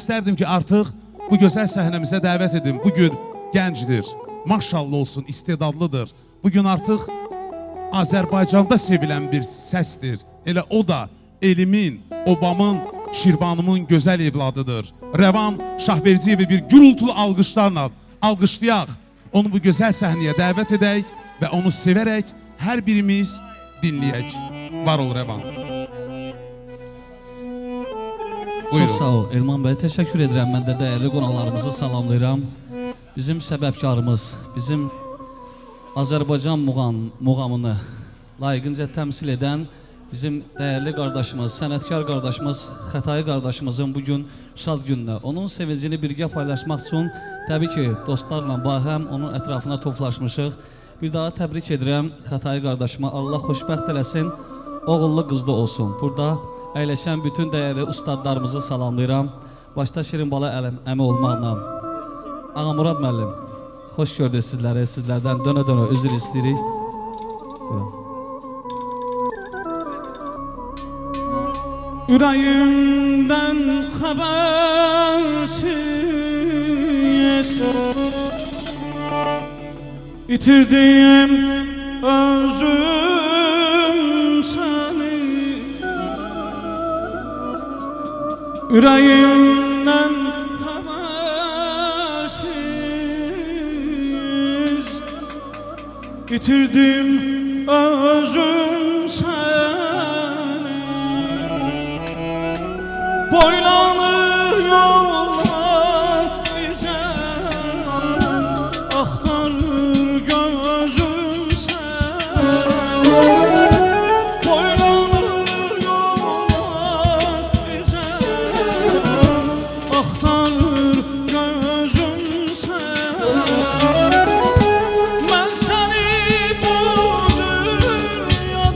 istərdim ki, artıq bu gözəl səhnəmizə dəvət edim. Bugün gəncdir, maşallah olsun, istedadlıdır. Bugün artıq Azərbaycanda sevilən bir səsdir. Elə o da elimin, obamın, Şirvanımın gözəl evladıdır. Rəvan Şahverdiyevi bir gürültülü alqışlarla alqışlayaq. Onu bu gözəl səhnəyə dəvət edək və onu sevərək hər birimiz dinləyək. Var ol Rəvan. Buyurun. Çox sağ ol Elman bəy, təşəkkür edirəm. Mən də dəyərli qonaqlarımızı salamlayıram. Bizim səbəbkarımız, bizim Azərbaycan muğamını layiqincə təmsil edən bizim dəyərli qardaşımız, sənətkar qardaşımız, Xətai qardaşımızın bugün şad günündə. Onun sevincini birgə paylaşmaq üçün təbii ki, dostlarla bahəm onun ətrafına toplaşmışıq. Bir daha təbrik edirəm Xətai qardaşıma. Allah xoşbəxt eləsin, oğullu qızlı olsun. Burada əyləşən bütün dəyərli ustadlarımızı salamlayıram. Başda Şirinbala əmi olmaqla. Ağamurad müəllim, xoş gördük sizləri. Sizlərdən dönə-dönə üzr istəyirik. Buyurun. Ürəyimdən xəbərsiz İtirdim özüm səni Ürəyimdən xəbərsiz İtirdim özüm səni Boylanır yollar bizə Axtarır gözüm səni Boylanır yollar bizə Axtarır gözüm səni Mən səni bu dünyada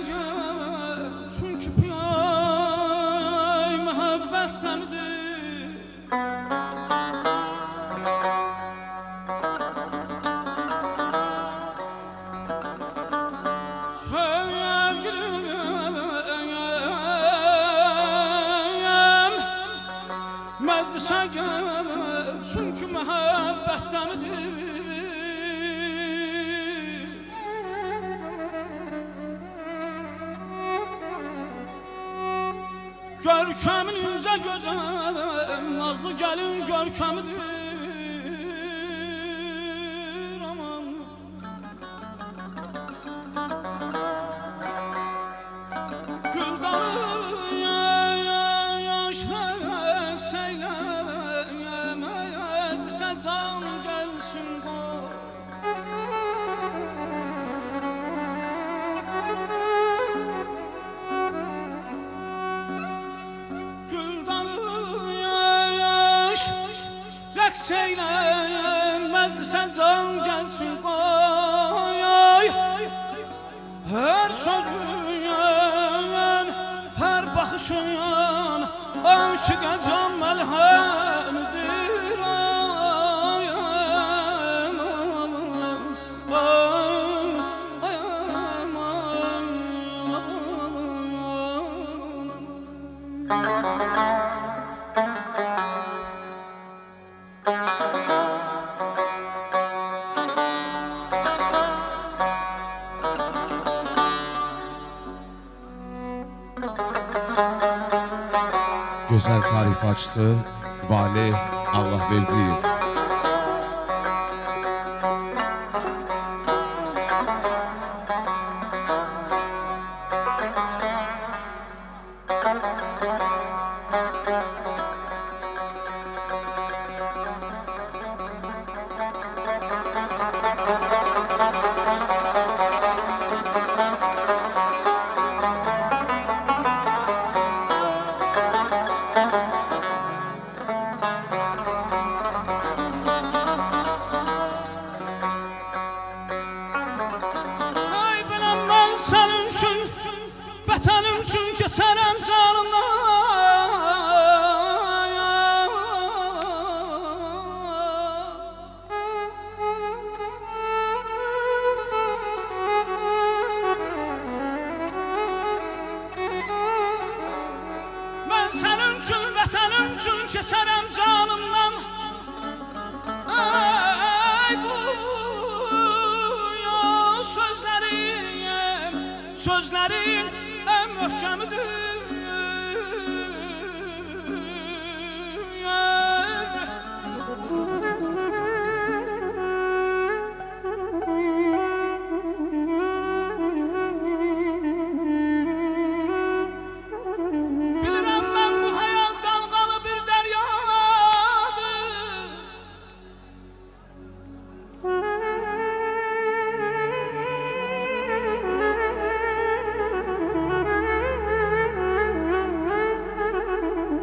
şəgər çünki piyay məhəbbətdəndir. Sevgilim məzdi şəgər çünki məhəbbətdəndir. Görkəmin incə gözəl, nazlı gəlin görkəmidir. Aman Güldanı yaşlar seyləmez, Səcan gəlsin qoy. Rəqs eylənməzdi Səcan gəlsin qoy. Hər sözün, hər baxışın aşıqa can məlhəmidir. Gözəl tarifatçısı Vali Allahverdiyev. Vətənim üçün keçərəm canımdan. Mən sənin üçün, vətənim üçün keçərəm canımdan. Ay bu sözlərin ən möhkəmidir. Bilirəm mən bu həyat dalğalı bir dəryadır.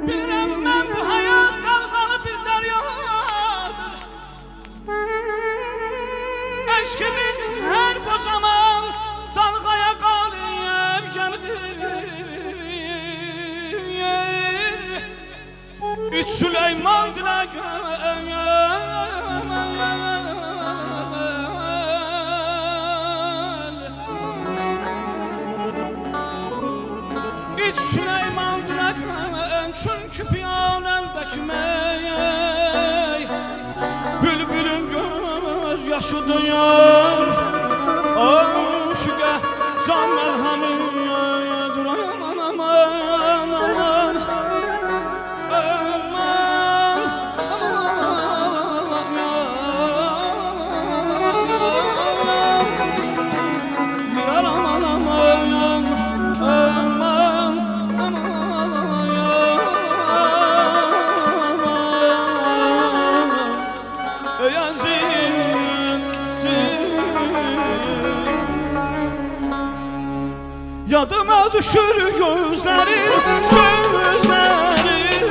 Bilirəm mən bu həyat dalğalı bir dəryadır. Eşkimiz hər qocaman dalğaya qalıyəm gəmidir. Üç Süleyman diləyəm. Üç Süleyman diləyəm. Çünki piyanəndəki mey bülbülün göz yaşı duyar. Aşıqa can məlhəmi durayam. Aman aman yadıma düşür gözlerin, gözlerin,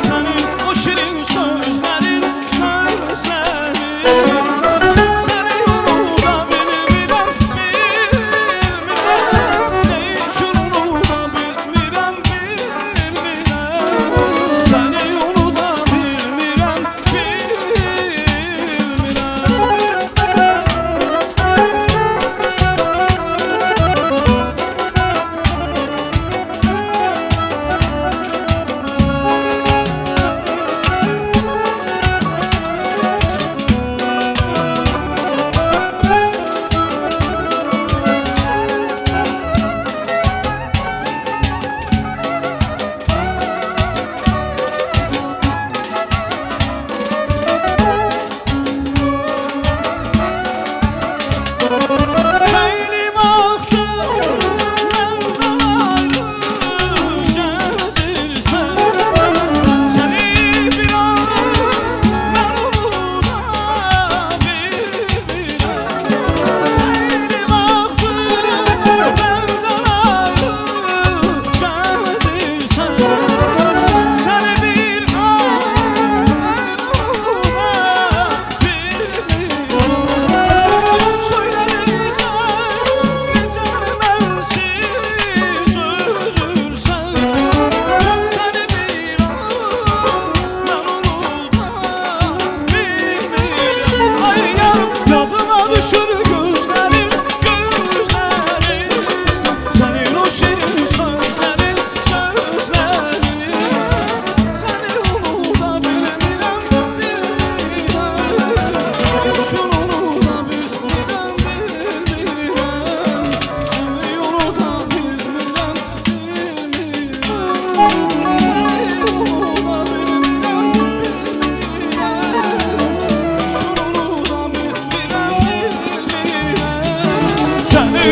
senin o şirin sözlerin, sözlerin. Seni yolda bilmirəm, bilmirəm,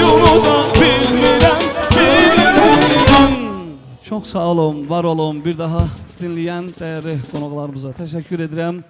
unuda bilmirəm, bilmirəm. Çox sağ olun, var olun. Bir daha dinləyən dəyərli qonaqlarımıza təşəkkür edirəm.